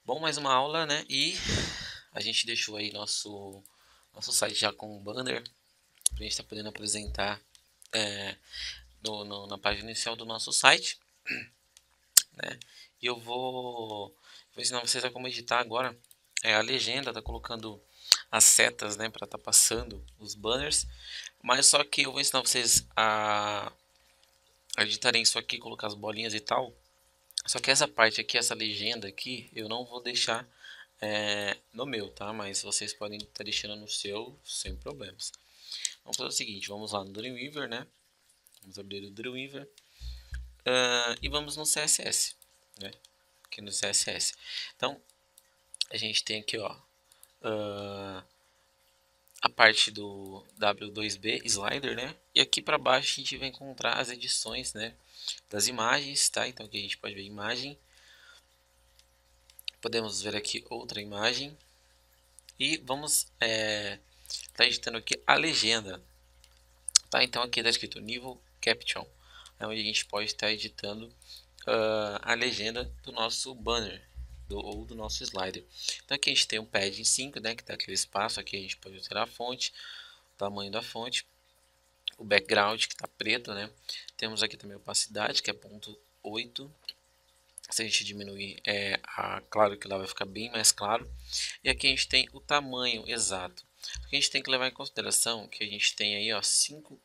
Bom, mais uma aula, né? E a gente deixou aí nosso site já com um banner para a gente estar podendo apresentar é, na página inicial do nosso site, né? E vou ensinar vocês a como editar agora a legenda, tá colocando as setas, né, para estar passando os banners, mas só que eu vou ensinar vocês a editarem isso aqui, colocar as bolinhas e tal. Só que essa parte aqui, essa legenda aqui, eu não vou deixar no meu, tá? Mas vocês podem estar deixando no seu sem problemas. Vamos fazer o seguinte, vamos lá no Dreamweaver, né? Vamos abrir o Dreamweaver e vamos no CSS, né? Aqui no CSS. Então, a gente tem aqui, ó, a parte do W2B slider, né? E aqui para baixo a gente vai encontrar as edições, né? Das imagens, tá? Então aqui a gente pode ver imagem. Podemos ver aqui outra imagem. E vamos tá editando aqui a legenda, tá? Então aqui está escrito nível caption, é onde a gente pode estar editando a legenda do nosso banner ou do nosso slider. Então aqui a gente tem um padding 5, né, que dá aquele espaço. Aqui a gente pode alterar a fonte, o tamanho da fonte, o background que está preto, né? Temos aqui também a opacidade, que é 0,8. Se a gente diminuir, claro que lá vai ficar bem mais claro. E aqui a gente tem o tamanho exato. A gente tem que levar em consideração que a gente tem aí, ó, 5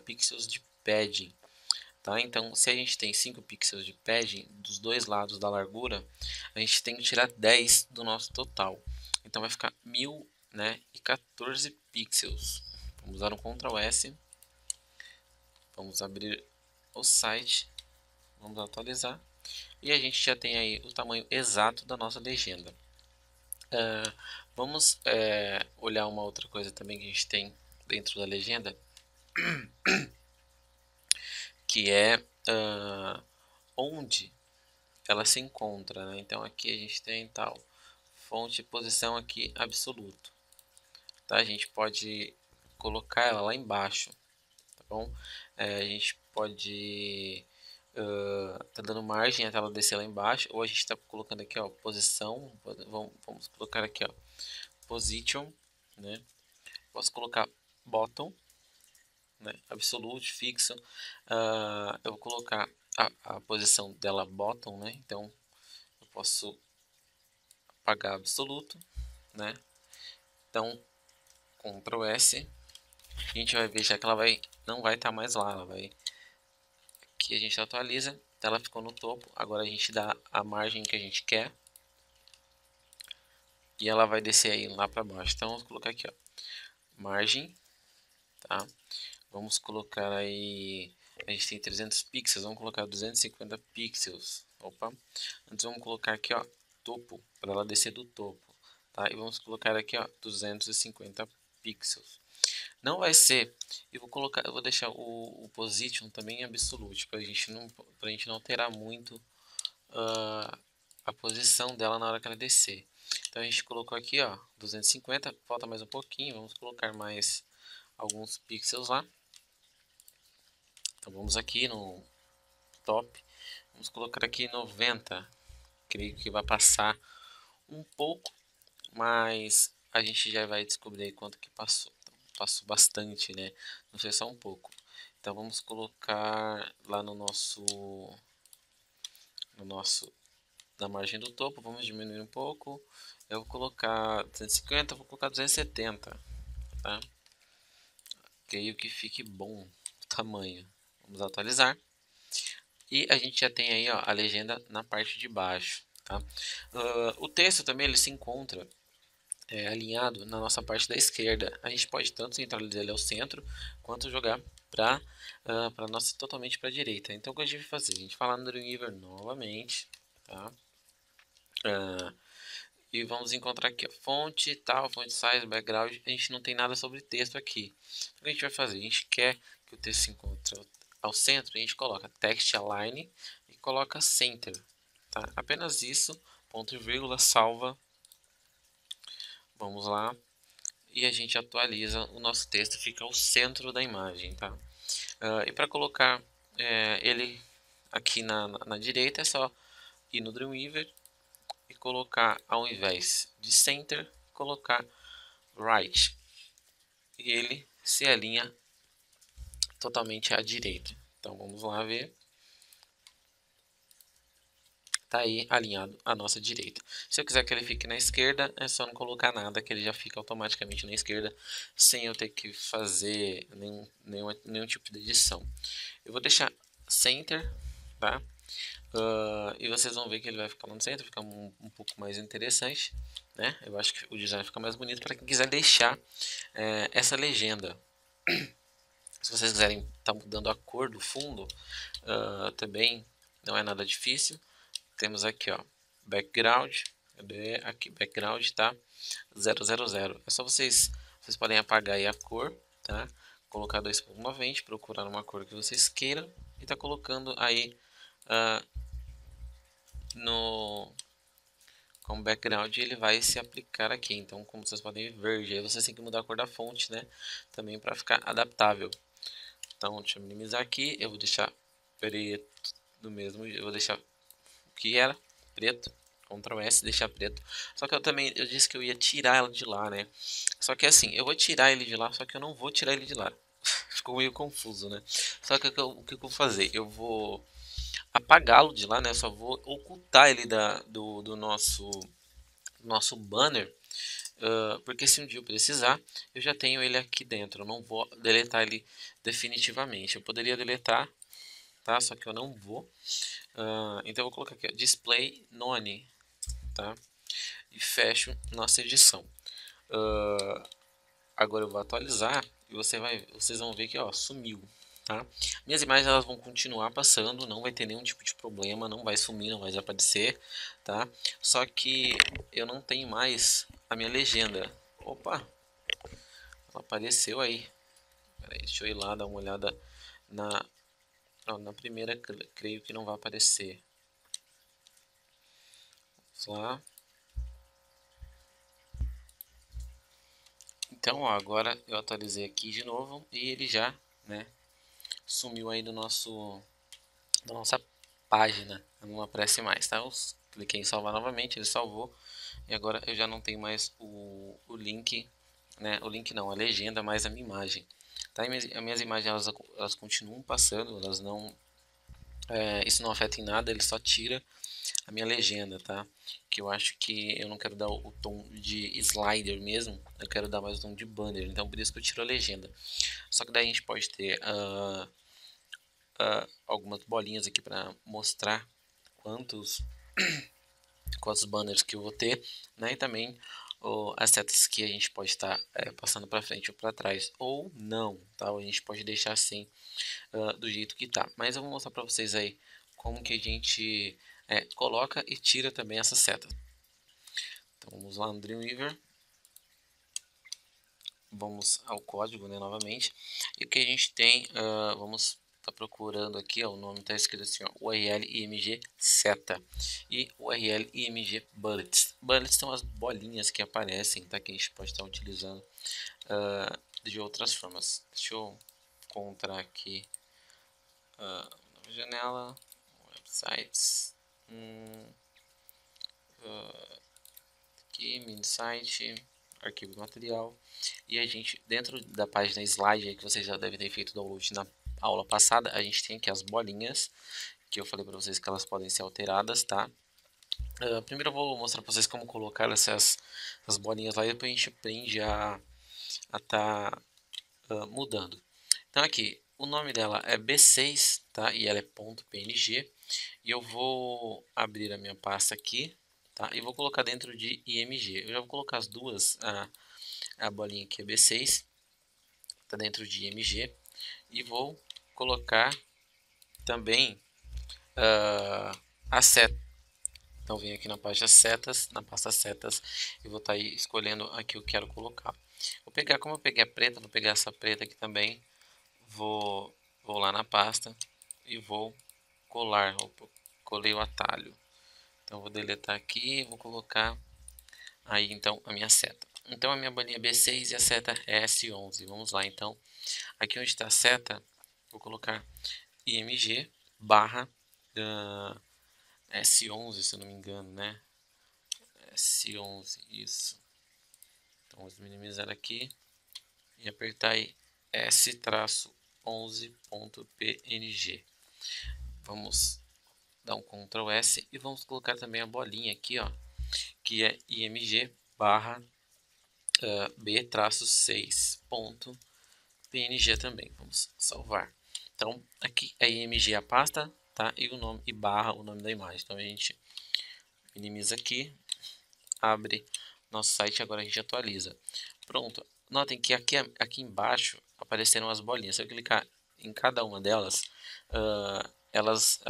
pixels de padding, tá? Então, se a gente tem 5 pixels de padding dos dois lados da largura, a gente tem que tirar 10 do nosso total. Então vai ficar 1000, né, e 14 pixels. Vamos dar um Ctrl S. Vamos abrir o site. Vamos atualizar. E a gente já tem aí o tamanho exato da nossa legenda. Vamos olhar uma outra coisa também que a gente tem dentro da legenda, que é onde ela se encontra, né? Então aqui a gente tem tal fonte posição aqui absoluto, tá? A gente pode colocar ela lá embaixo, tá bom? A gente pode tá dando margem até ela descer lá embaixo, ou a gente está colocando aqui, ó, posição. Vamos colocar aqui, ó, position, né? Posso colocar bottom, né? Absolute, fixo. Eu vou colocar a posição dela bottom, né? Então eu posso apagar absoluto, né? Então Ctrl S, a gente vai ver já que ela não vai estar mais lá, ela vai, aqui a gente atualiza, ela ficou no topo. Agora a gente dá a margem que a gente quer e ela vai descer aí lá para baixo. Então vamos colocar aqui, ó, margem, tá? Vamos colocar aí, a gente tem 300 pixels, vamos colocar 250 pixels. Opa, antes vamos colocar aqui, ó, topo, para ela descer do topo, tá? E vamos colocar aqui, ó, 250 pixels. Não vai ser, eu vou deixar o position também em absolute, para a gente não alterar muito a posição dela na hora que ela descer. Então a gente colocou aqui, ó, 250, falta mais um pouquinho, vamos colocar mais alguns pixels lá. Então vamos aqui no top, vamos colocar aqui 90, creio que vai passar um pouco, mas a gente já vai descobrir quanto que passou. Então, passou bastante, né? Não sei, só um pouco. Então vamos colocar lá no nosso na margem do topo, vamos diminuir um pouco. Eu vou colocar 250, vou colocar 270, tá? Creio que fique bom o tamanho. Vamos atualizar. E a gente já tem aí, ó, a legenda na parte de baixo, tá? O texto também ele se encontra alinhado na nossa parte da esquerda. A gente pode tanto centralizar ele ao centro quanto jogar para nossa totalmente para a direita. Então o que a gente vai fazer? A gente vai lá no Dreamweaver novamente, tá? E vamos encontrar aqui, ó, fonte tal, fonte size, background. A gente não tem nada sobre texto aqui. O que a gente vai fazer? A gente quer que o texto se encontre ao centro, a gente coloca text align e coloca center, tá? Apenas isso, ponto e vírgula, salva. Vamos lá. E a gente atualiza o nosso texto, fica ao centro da imagem, tá? E para colocar ele aqui na direita é só ir no Dreamweaver, e colocar, ao invés de center, colocar right. E ele se alinha totalmente à direita. Então vamos lá ver. Está aí alinhado à nossa direita. Se eu quiser que ele fique na esquerda, é só não colocar nada, que ele já fica automaticamente na esquerda, sem eu ter que fazer nenhum tipo de edição. Eu vou deixar center, tá? E vocês vão ver que ele vai ficar no centro, fica um pouco mais interessante, né? Eu acho que o design fica mais bonito para quem quiser deixar essa legenda. Se vocês quiserem estar mudando a cor do fundo, também não é nada difícil. Temos aqui, ó, background, aqui background, tá? 000. É só vocês podem apagar aí a cor, tá? Colocar 2.90, procurar uma cor que vocês queiram e tá colocando aí no como background, ele vai se aplicar aqui. Então, como vocês podem ver, verde. Aí vocês têm que mudar a cor da fonte, né? Também para ficar adaptável. Então, deixa eu minimizar aqui. Eu vou deixar preto do mesmo. Eu vou deixar o que era preto. Ctrl S, deixar preto. Só que eu disse que eu ia tirar ela de lá, né? Só que assim, eu vou tirar ele de lá, só que eu não vou tirar ele de lá. Ficou meio confuso, né? Só que o que eu vou fazer? Eu vou apagá-lo de lá, né? Só vou ocultar ele do nosso banner, porque se um dia eu precisar, eu já tenho ele aqui dentro. Eu não vou deletar ele definitivamente. Eu poderia deletar, tá? Só que eu não vou. Então eu vou colocar aqui, ó, display none, tá? E fecho nossa edição. Agora eu vou atualizar e vocês vão ver que, ó, sumiu. Tá? Minhas imagens elas vão continuar passando, não vai ter nenhum tipo de problema, não vai sumir, não vai desaparecer, tá? Só que eu não tenho mais a minha legenda. Opa, ela apareceu aí. Peraí, deixa eu ir lá dar uma olhada na primeira, creio que não vai aparecer. Vamos lá. Então, ó, agora eu atualizei aqui de novo e ele já, né, sumiu aí da nossa página, não aparece mais, tá? Eu cliquei em salvar novamente, ele salvou e agora eu já não tenho mais o link, né? O link não, a legenda, mais a minha imagem, tá? E as minhas imagens elas continuam passando, elas não, isso não afeta em nada, ele só tira a minha legenda, tá? Que eu acho que eu não quero dar o tom de slider mesmo, eu quero dar mais o tom de banner, então por isso que eu tiro a legenda. Só que daí a gente pode ter algumas bolinhas aqui para mostrar quantos banners que eu vou ter, né? E também as setas que a gente pode estar passando para frente ou para trás ou não, tá? A gente pode deixar assim do jeito que tá. Mas eu vou mostrar para vocês aí como que a gente coloca e tira também essa seta. Então vamos lá no Dreamweaver, vamos ao código, né, novamente, e o que a gente tem, vamos tá procurando aqui, ó, o nome está escrito assim, ó, URL img seta e URL img bullets. Bullets são as bolinhas que aparecem, tá, que a gente pode estar utilizando de outras formas. Deixa eu encontrar aqui nova janela, websites, aqui, mini site, arquivo de material, e a gente, dentro da página slide aí, que vocês já devem ter feito download na aula passada, a gente tem aqui as bolinhas, que eu falei para vocês que elas podem ser alteradas, tá? Primeiro eu vou mostrar para vocês como colocar essas bolinhas lá e depois a gente aprende a tá mudando. Então aqui, o nome dela é B6, tá? E ela é .png, e eu vou abrir a minha pasta aqui, tá? E vou colocar dentro de img. Eu já vou colocar as duas, a bolinha aqui é B6, tá dentro de img, e vou colocar também a seta. Então venho aqui na pasta setas, na pasta setas, e vou estar aí escolhendo aqui o que eu quero colocar. Vou pegar, como eu peguei a preta, vou pegar essa preta aqui também, vou lá na pasta e vou colar. Colei o atalho. Então vou deletar aqui e vou colocar aí então a minha seta. Então a minha bolinha é B6 e a seta é S11. Vamos lá então. Aqui onde está a seta, vou colocar img barra S11, se eu não me engano, né? S11, isso. Então vamos minimizar aqui e apertar aí S-11.png. Vamos dar um Ctrl S e vamos colocar também a bolinha aqui, ó, que é img barra b-6.png também. Vamos salvar. Então aqui é img a pasta, tá? E o nome e barra o nome da imagem. Então a gente minimiza aqui, abre nosso site, agora a gente atualiza. Pronto. Notem que aqui embaixo apareceram as bolinhas. Se eu clicar em cada uma delas, elas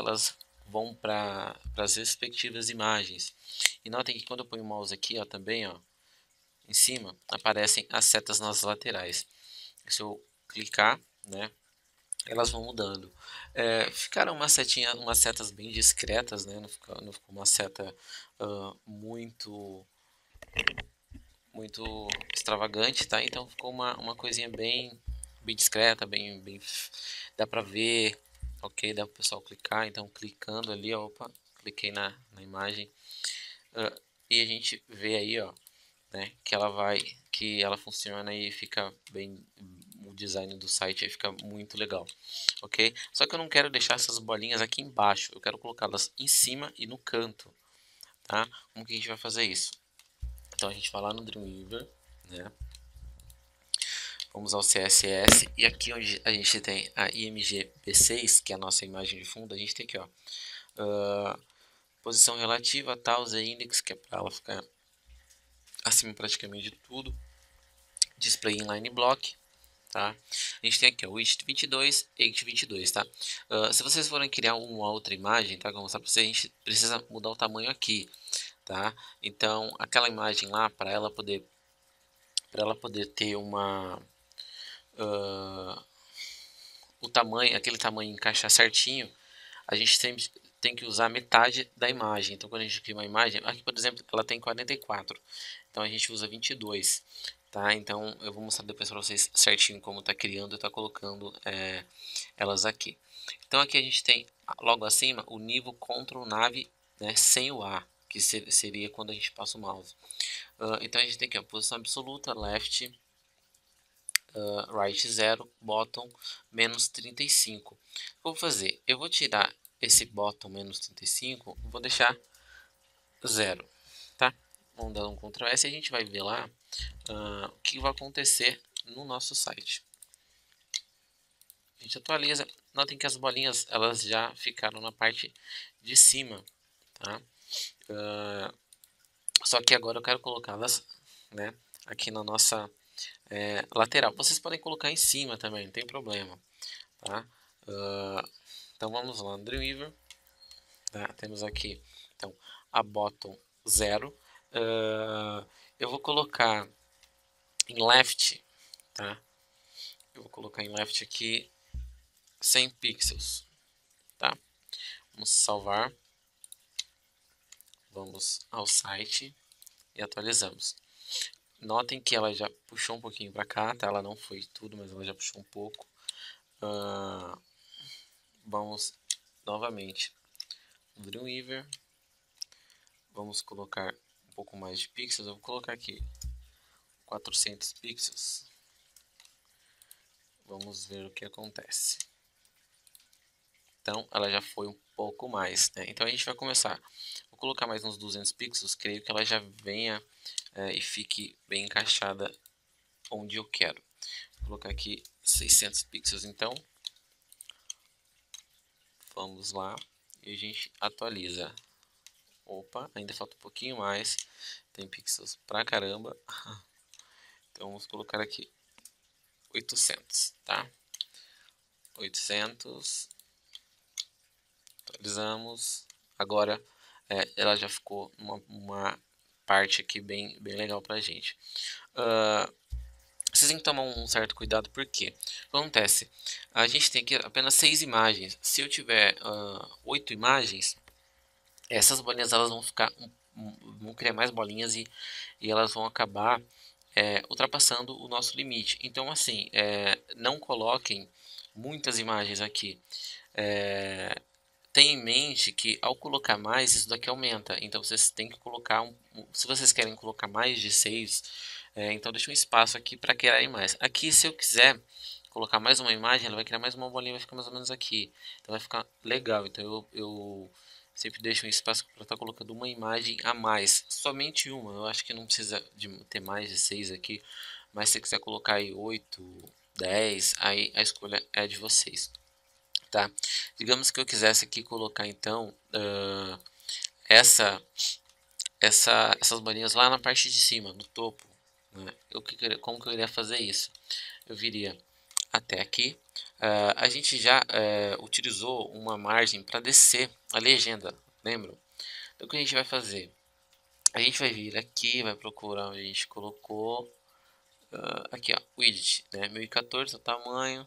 vão para as respectivas imagens. E notem que quando eu ponho o mouse aqui, ó, também, ó, em cima, aparecem as setas nas laterais. Se eu clicar, né, elas vão mudando. Ficaram umas setas bem discretas, né, não ficou uma seta muito extravagante, tá? Então ficou uma coisinha bem discreta, bem dá pra ver, ok? Dá pro pessoal clicar, então clicando ali, ó, opa, cliquei na imagem, e a gente vê aí, ó, né, que ela funciona e fica bem, o design do site aí fica muito legal, ok? Só que eu não quero deixar essas bolinhas aqui embaixo, eu quero colocá-las em cima e no canto, tá? Como que a gente vai fazer isso? Então a gente vai lá no Dreamweaver, né? Vamos ao CSS e aqui onde a gente tem a IMG B6, que é a nossa imagem de fundo, a gente tem aqui, ó, posição relativa, tal, z-index, que é para ela ficar acima praticamente de tudo, display inline block, tá? A gente tem aqui o width 22 e height 22, tá? Se vocês forem criar uma outra imagem, tá? Como mostrar para vocês, a gente precisa mudar o tamanho aqui, tá? Então aquela imagem lá, para ela poder ter uma o tamanho, aquele tamanho encaixar certinho, a gente sempre tem que usar metade da imagem. Então quando a gente cria uma imagem, aqui por exemplo, ela tem 44, então a gente usa 22, tá? Então eu vou mostrar depois para vocês certinho como está criando e está colocando elas aqui. Então aqui a gente tem logo acima o nível Ctrl Nav, né, sem o A, que seria quando a gente passa o mouse. Então a gente tem aqui a posição absoluta, left, right 0, bottom menos 35. O que eu vou fazer? Eu vou tirar esse bottom menos 35, vou deixar 0, tá? Vamos dar um Ctrl S e a gente vai ver lá o que vai acontecer no nosso site. A gente atualiza, notem que as bolinhas elas já ficaram na parte de cima, tá? Só que agora eu quero colocá-las, né, aqui na nossa lateral. Vocês podem colocar em cima também, não tem problema, tá? Então vamos lá no Dreamweaver, tá? Temos aqui então a bottom 0. Eu vou colocar em left, tá? Eu vou colocar em left aqui 100 pixels, tá? Vamos salvar, vamos ao site e atualizamos. Notem que ela já puxou um pouquinho para cá, tá? Ela não foi tudo, mas ela já puxou um pouco. Vamos novamente no Dreamweaver, vamos colocar um pouco mais de pixels. Eu vou colocar aqui 400 pixels. Vamos ver o que acontece. Então ela já foi um pouco mais, né? Então a gente vai começar. Vou colocar mais uns 200 pixels, creio que ela já venha e fique bem encaixada onde eu quero. Vou colocar aqui 600 pixels então. Vamos lá e a gente atualiza. Opa, ainda falta um pouquinho mais. Tem pixels pra caramba. Então vamos colocar aqui 800, tá? 800. Atualizamos. Agora ela já ficou uma parte aqui bem legal pra gente. Vocês têm que tomar um certo cuidado, porque o que acontece? A gente tem aqui apenas 6 imagens. Se eu tiver 8 imagens, essas bolinhas elas vão ficar, vão criar mais bolinhas e elas vão acabar ultrapassando o nosso limite. Então assim, não coloquem muitas imagens aqui. tenha em mente que ao colocar mais, isso daqui aumenta. Então vocês têm que colocar, se vocês querem colocar mais de 6, então deixa um espaço aqui para criar mais. Aqui, se eu quiser colocar mais uma imagem, ela vai criar mais uma bolinha, vai ficar mais ou menos aqui. Então vai ficar legal. Então eu sempre deixo um espaço para estar colocando uma imagem a mais. Somente uma. Eu acho que não precisa de ter mais de 6 aqui. Mas se você quiser colocar aí 8, 10, aí a escolha é de vocês. Tá? Digamos que eu quisesse aqui colocar então essas bolinhas lá na parte de cima, no topo. Né? Como que eu iria fazer isso? Eu viria até aqui. A gente já utilizou uma margem para descer a legenda, lembram? Então o que a gente vai fazer? A gente vai vir aqui, vai procurar onde a gente colocou. Aqui, ó, widget, né? 1014 o tamanho.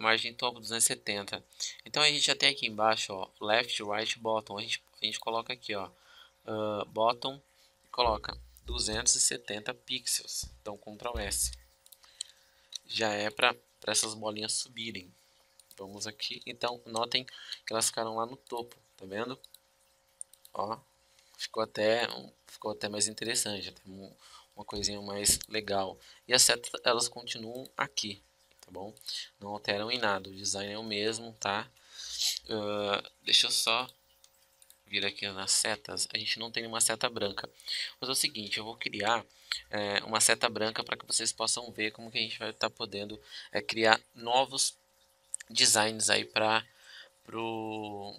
Margem topo 270. Então a gente já tem aqui embaixo, ó, left, right, bottom. A gente coloca aqui, ó, bottom, coloca 270 pixels. Então Ctrl S. Já é para essas bolinhas subirem. Vamos aqui. Então notem que elas ficaram lá no topo, tá vendo? Ó, ficou até mais interessante, até uma coisinha mais legal. E as setas elas continuam aqui, tá bom? Não alteram em nada, o design é o mesmo, tá? Deixa eu só vir aqui nas setas. A gente não tem uma seta branca, mas é o seguinte, eu vou criar uma seta branca para que vocês possam ver como que a gente vai estar podendo criar novos designs aí para pro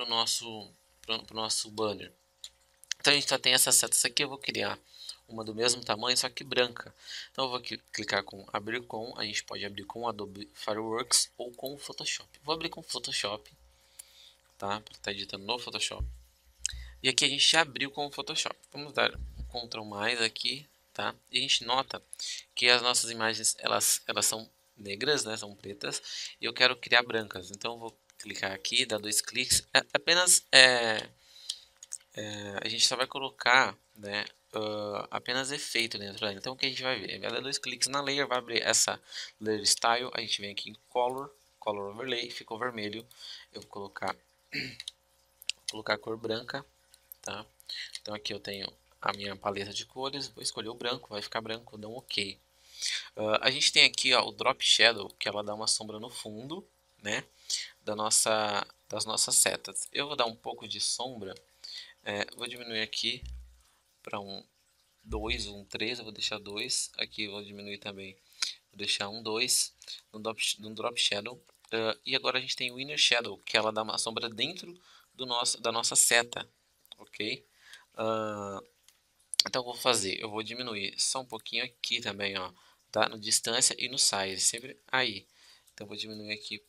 nosso banner. Então a gente já tem essas setas aqui, eu vou criar uma do mesmo tamanho, só que branca. Então eu vou clicar com abrir com, a gente pode abrir com o Adobe Fireworks ou com o Photoshop. Vou abrir com o Photoshop, tá? Para estar editando no Photoshop. E aqui a gente já abriu com o Photoshop. Vamos dar um Ctrl mais aqui, tá? E a gente nota que as nossas imagens elas são negras, né? São pretas. E eu quero criar brancas. Então eu vou clicar aqui, dar 2 cliques. Apenas a gente só vai colocar, né, apenas efeito dentro dela. Então o que a gente vai ver? Vai dar 2 cliques na layer, vai abrir essa layer style. A gente vem aqui em color overlay, ficou vermelho. Eu vou colocar a cor branca, tá? Então aqui eu tenho a minha paleta de cores, vou escolher o branco, vai ficar branco, dá um OK. A gente tem aqui, ó, o Drop Shadow, que ela dá uma sombra no fundo, né, das nossas setas. Eu vou dar um pouco de sombra, vou diminuir aqui para um 2 ou um 3, eu vou deixar 2, aqui eu vou diminuir também, vou deixar um 2 no Drop Shadow. E agora a gente tem o Inner Shadow, que ela dá uma sombra dentro da nossa seta, ok? Então eu vou fazer, eu vou diminuir só um pouquinho aqui também, ó, tá? No distância e no size, sempre aí. Então eu vou diminuir aqui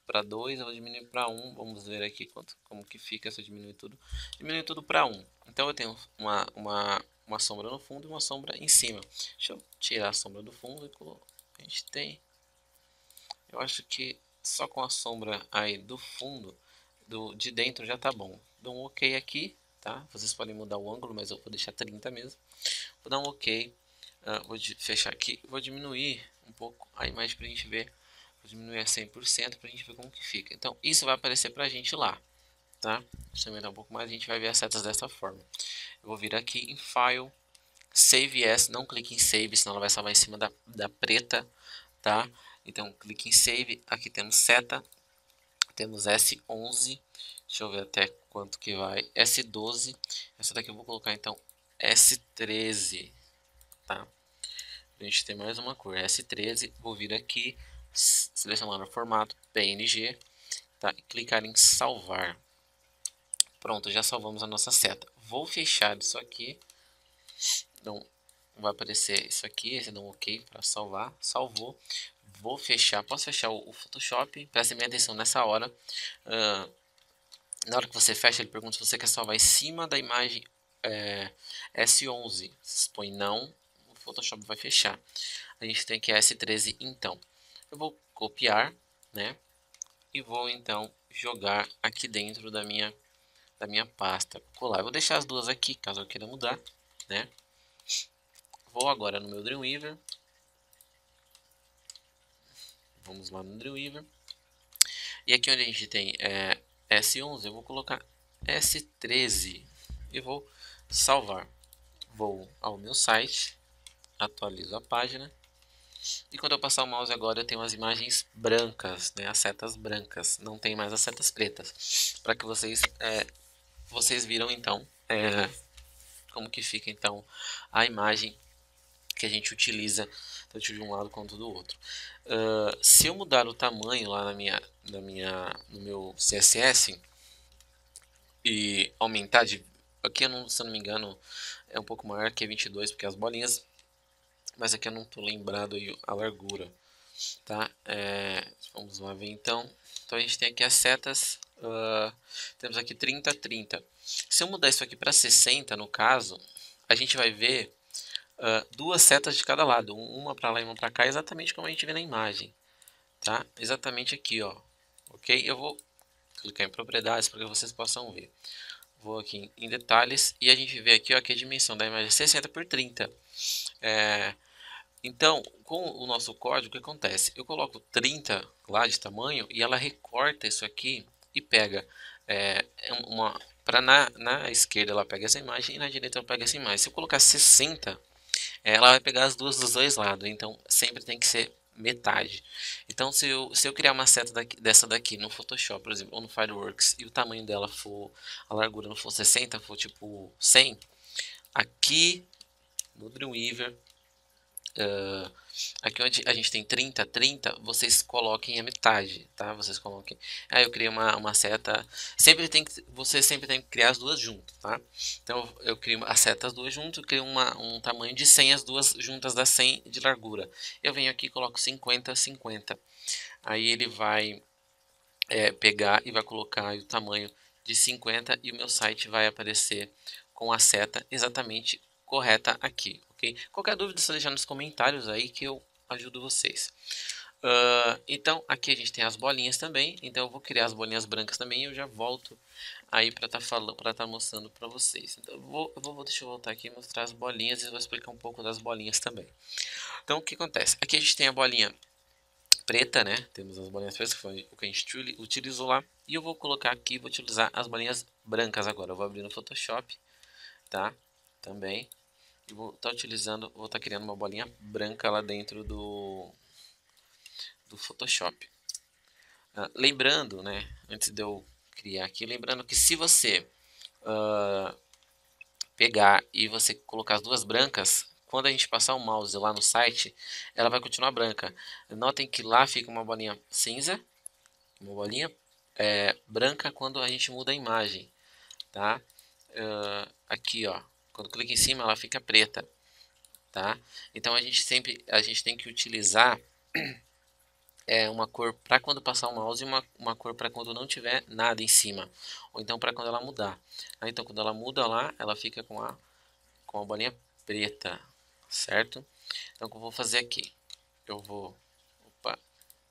para 2, eu vou diminuir para 1, vamos ver aqui como que fica se eu diminuir tudo. Diminuir tudo para 1. Então eu tenho uma sombra no fundo e uma sombra em cima. Deixa eu tirar a sombra do fundo e a gente tem, eu acho que só com a sombra aí do fundo, de dentro já tá bom. Dou um OK aqui, tá? Vocês podem mudar o ângulo, mas eu vou deixar 30 mesmo. Vou dar um OK, vou fechar aqui, vou diminuir um pouco a imagem para a gente ver. Vou diminuir a 100% para a gente ver como que fica. Então isso vai aparecer para a gente lá, tá? Deixa eu aumentar um pouco mais, a gente vai ver as setas dessa forma. Eu vou vir aqui em File, Save As, não clique em Save, senão ela vai salvar em cima da preta, tá? Então clique em Save, aqui temos seta, temos S11, deixa eu ver até quanto que vai, S12, essa daqui eu vou colocar então S13, tá? A gente tem mais uma cor, S13, vou vir aqui, selecionar o formato PNG, tá? E clicar em salvar. Pronto, já salvamos a nossa seta. Vou fechar isso aqui, então vai aparecer isso aqui, você dá um OK para salvar, salvou. Vou fechar, posso fechar o Photoshop, preste bem atenção nessa hora. Na hora que você fecha, ele pergunta se você quer salvar em cima da imagem S11. Se põe não, o Photoshop vai fechar. A gente tem que S13 então. Eu vou copiar, né? E vou então jogar aqui dentro da minha pasta. Colar. Eu vou deixar as duas aqui, caso eu queira mudar, né? Vou agora no meu Dreamweaver. Vamos lá no Dreamweaver. E aqui onde a gente tem S11, eu vou colocar S13 e vou salvar. Vou ao meu site, atualizo a página e quando eu passar o mouse agora eu tenho as imagens brancas, né, as setas brancas, não tem mais as setas pretas, para que vocês viram então como que fica então a imagem que a gente utiliza tanto de um lado quanto do outro. Se eu mudar o tamanho lá no meu CSS e aumentar aqui, se eu não me engano, é um pouco maior que 22 porque as bolinhas, mas aqui eu não estou lembrado aí a largura, tá? Vamos lá ver então. Então a gente tem aqui as setas, temos aqui 30, 30. Se eu mudar isso aqui para 60, no caso, a gente vai ver duas setas de cada lado, uma para lá e uma para cá, exatamente como a gente vê na imagem, tá? Exatamente aqui, ó. Ok? Eu vou clicar em propriedades para que vocês possam ver. Vou aqui em detalhes e a gente vê aqui, ó, que a dimensão da imagem é 60 por 30. Então, com o nosso código, o que acontece? Eu coloco 30 lá de tamanho e ela recorta isso aqui e pega na esquerda ela pega essa imagem e na direita ela pega essa imagem. Se eu colocar 60, ela vai pegar as duas dos dois lados, então sempre tem que ser metade. Então se eu criar uma seta dessa daqui no Photoshop, por exemplo, ou no Fireworks, e o tamanho dela for, a largura não for 60, for tipo 100, aqui no Dreamweaver, aqui onde a gente tem 30, 30, vocês coloquem a metade, tá? Vocês coloquem. Eu criei uma seta. Você sempre tem que criar as duas juntas, tá? Então eu crio as setas duas juntas, eu crio um tamanho de 100, as duas juntas dá 100 de largura. Eu venho aqui e coloco 50, 50. Aí ele vai pegar e vai colocar o tamanho de 50 e o meu site vai aparecer com a seta exatamente correta aqui, ok? Qualquer dúvida, só deixar nos comentários aí que eu ajudo vocês. Então aqui a gente tem as bolinhas também, então eu vou criar as bolinhas brancas também e eu já volto aí para estar mostrando para vocês. Então deixa eu voltar aqui e mostrar as bolinhas e vou explicar um pouco das bolinhas também. Então o que acontece? Aqui a gente tem a bolinha preta, né? Temos as bolinhas pretas, que foi o que a gente utilizou lá. E eu vou colocar aqui, vou utilizar as bolinhas brancas agora. Eu vou abrir no Photoshop, tá? Também. E vou estar criando uma bolinha branca lá dentro do Photoshop. Lembrando, né? Antes de eu criar aqui, lembrando que se você pegar e você colocar as duas brancas, quando a gente passar o mouse lá no site, ela vai continuar branca. Notem que lá fica uma bolinha cinza, uma bolinha branca quando a gente muda a imagem, tá? Aqui, ó, quando clica em cima ela fica preta, tá? Então a gente tem que utilizar uma cor para quando passar o mouse e uma cor para quando não tiver nada em cima, ou então para quando ela mudar. Então quando ela muda lá, ela fica com a bolinha preta, certo? Então o que eu vou fazer aqui? Eu vou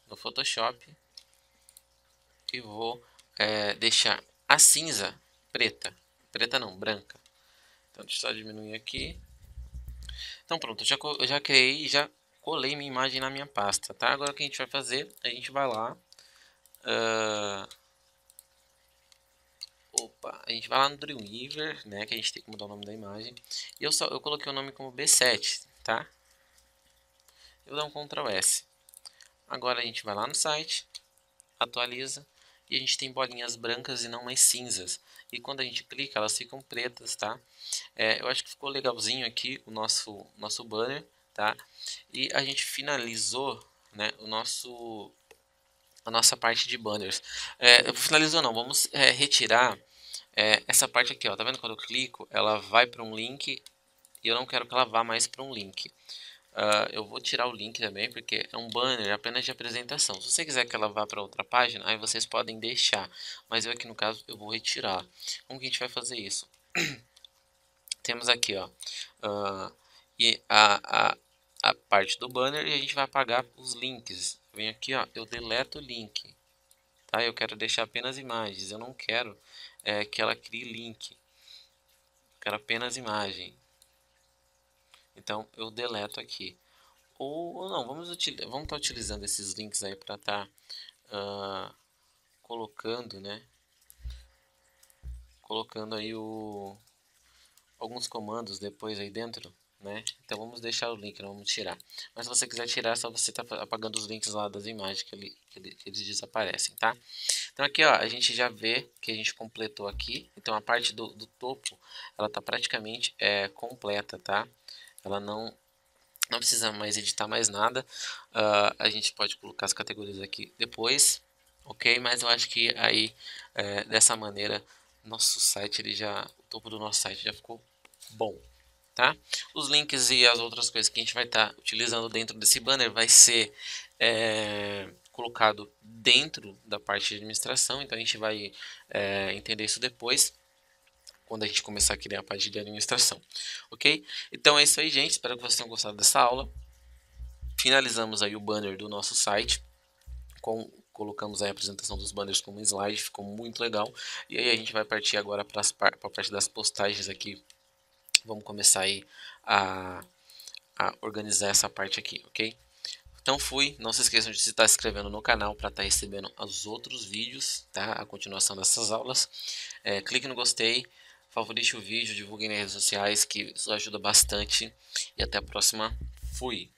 no Photoshop e vou deixar a cinza preta. Preta não, branca. Então deixa eu só diminuir aqui. Então pronto, eu já criei e já colei minha imagem na minha pasta, tá? Agora o que a gente vai fazer? A gente vai lá. A gente vai lá no Dreamweaver, né? Que a gente tem que mudar o nome da imagem. E eu coloquei o nome como B7, tá? Eu vou dar um Ctrl S. Agora a gente vai lá no site, atualiza. E a gente tem bolinhas brancas e não mais cinzas. E quando a gente clica, elas ficam pretas, tá? Eu acho que ficou legalzinho aqui o nosso banner, tá? E a gente finalizou, né, a nossa parte de banners. Finalizou não, vamos retirar essa parte aqui, ó. Tá vendo quando eu clico, ela vai para um link e eu não quero que ela vá mais para um link. Eu vou tirar o link também, porque é um banner apenas de apresentação. Se você quiser que ela vá para outra página, aí vocês podem deixar. Mas eu aqui no caso, eu vou retirar. Como que a gente vai fazer isso? Temos aqui, ó, e a parte do banner e a gente vai apagar os links. Vem aqui, ó, eu deleto o link. Tá? Eu quero deixar apenas imagens. Eu não quero que ela crie link. Eu quero apenas imagem. Então eu deleto aqui. Ou não, vamos estar utilizando esses links aí para estar colocando, né, colocando aí alguns comandos depois aí dentro, né? Então vamos deixar o link, não vamos tirar. Mas se você quiser tirar, é só você estar apagando os links lá das imagens que eles desaparecem, tá? Então aqui, ó, a gente já vê que a gente completou aqui. Então a parte do topo, ela tá praticamente completa, tá? Ela não precisa mais editar mais nada. A gente pode colocar as categorias aqui depois, ok? Mas eu acho que aí dessa maneira nosso site o topo do nosso site já ficou bom, tá? Os links e as outras coisas que a gente vai estar utilizando dentro desse banner vai ser colocado dentro da parte de administração. Então a gente vai entender isso depois, quando a gente começar a criar a parte de administração, ok? Então é isso aí, gente. Espero que vocês tenham gostado dessa aula. Finalizamos aí o banner do nosso site, colocamos aí a apresentação dos banners como slide, ficou muito legal. E aí a gente vai partir agora para a parte das postagens aqui. Vamos começar aí a organizar essa parte aqui, ok? Então não se esqueçam de estar se inscrevendo no canal para estar recebendo os outros vídeos, tá? A continuação dessas aulas. Clique no gostei, favorite o vídeo, divulgue nas redes sociais, que isso ajuda bastante. E até a próxima. Fui!